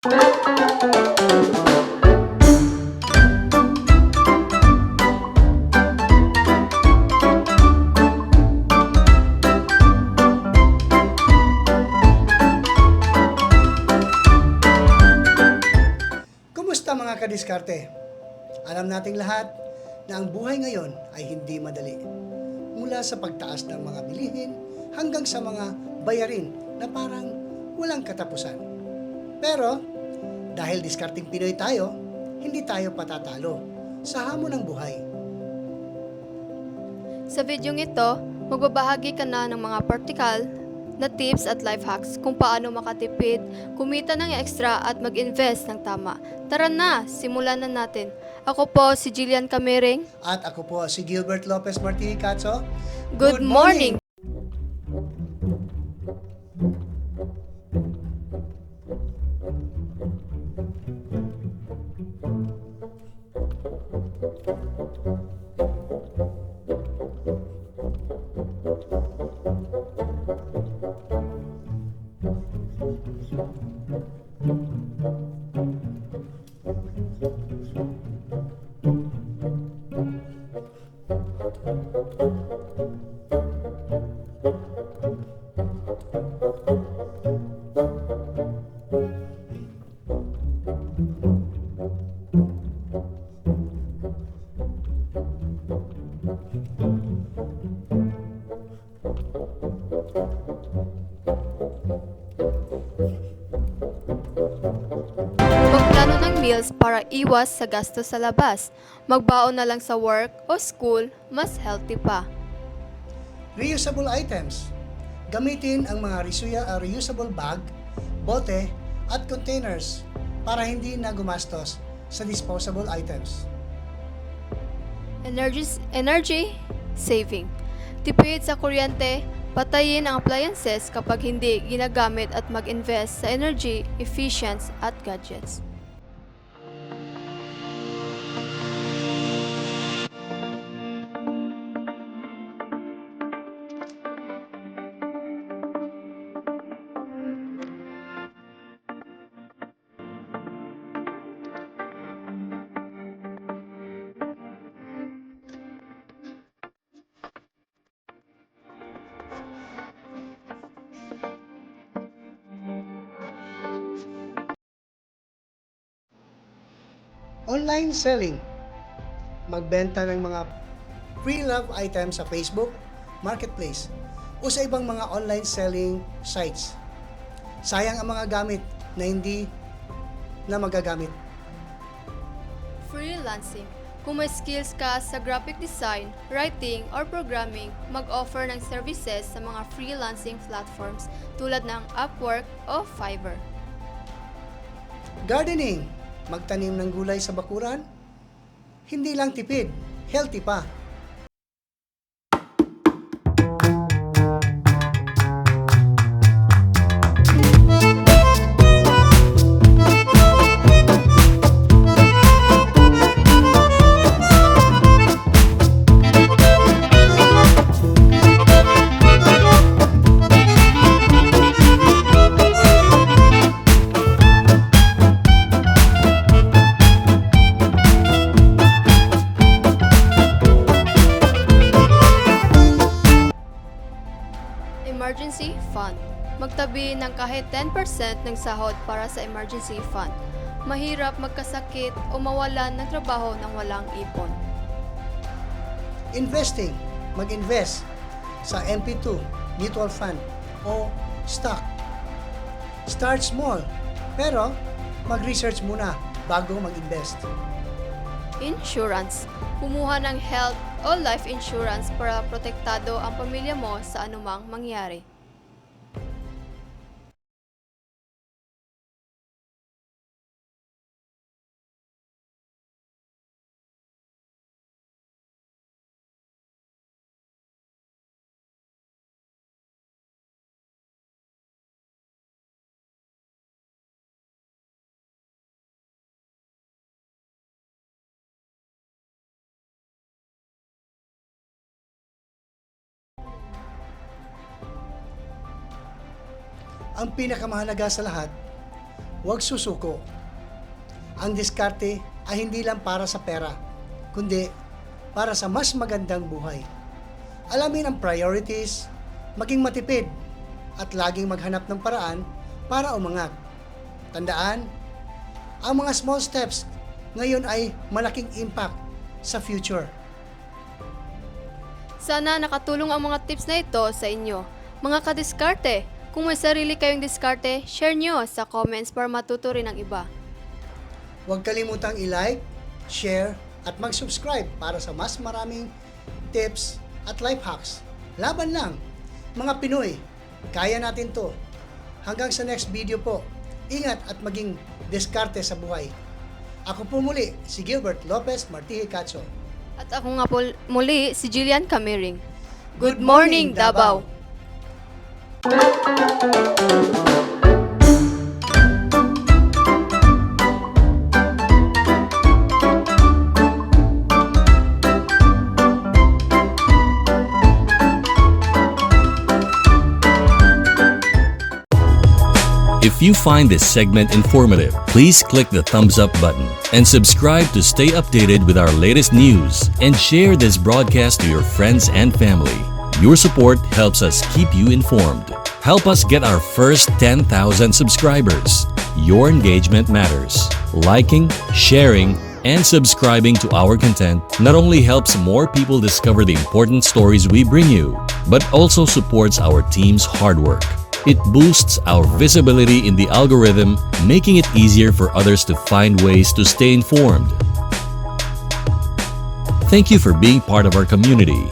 Kumusta mga kadiskarte? Alam nating lahat na ang buhay ngayon ay hindi madali. Mula sa pagtaas ng mga bilihin hanggang sa mga bayarin na parang walang katapusan. Pero dahil diskarting Pinoy tayo, hindi tayo patatalo sa hamon ng buhay. Sa videong ito, magbabahagi ka na ng mga praktikal na tips at life hacks kung paano makatipid, kumita ng extra at mag-invest ng tama. Tara na, simulan na natin. Ako po si Jillian Camering. At ako po si Gilbert Lopez Martini Catso. Good morning! Magplano ng meals para iwas sa gastos sa labas. Magbaon na lang sa work o school, mas healthy pa. Reusable items. Gamitin ang mga reusable bag, bote, at containers para hindi na gumastos sa disposable items. Energy saving. Tipid sa kuryente, patayin ang appliances kapag hindi ginagamit at mag-invest sa energy efficient at gadgets. Online selling. Magbenta ng mga free love items sa Facebook, Marketplace, o sa ibang mga online selling sites. Sayang ang mga gamit na hindi na magagamit. Freelancing. Kung may skills ka sa graphic design, writing, or programming, mag-offer ng services sa mga freelancing platforms tulad ng Upwork o Fiverr. Gardening. Magtanim ng gulay sa bakuran. Hindi lang tipid, healthy pa. Emergency Fund. Magtabi ng kahit 10% ng sahod para sa emergency fund. Mahirap magkasakit o mawalan ng trabaho nang walang ipon. Investing. Mag-invest sa MP2, mutual fund, o stock. Start small, pero mag-research muna bago mag-invest. Insurance. Kumuha ng health o life insurance para protektado ang pamilya mo sa anumang mangyari. Ang pinakamahalaga sa lahat, huwag susuko. Ang diskarte ay hindi lang para sa pera, kundi para sa mas magandang buhay. Alamin ang priorities, maging matipid, at laging maghanap ng paraan para umangat. Tandaan, ang mga small steps ngayon ay malaking impact sa future. Sana nakatulong ang mga tips na ito sa inyo. Mga kadiskarte, kung may sarili kayong diskarte, share nyo sa comments para matuto rin ang iba. Huwag kalimutang i-like, share, at mag-subscribe para sa mas maraming tips at life hacks. Laban lang, mga Pinoy, kaya natin to. Hanggang sa next video po, ingat at maging diskarte sa buhay. Ako po muli, si Gilbert Lopez Martije Catso. At ako nga po muli, si Jillian Camiring. Good morning, Davao! If you find this segment informative, please click the thumbs up button and subscribe to stay updated with our latest news and share this broadcast to your friends and family. Your support helps us keep you informed. Help us get our first 10,000 subscribers. Your engagement matters. Liking, sharing, and subscribing to our content not only helps more people discover the important stories we bring you, but also supports our team's hard work. It boosts our visibility in the algorithm, making it easier for others to find ways to stay informed. Thank you for being part of our community.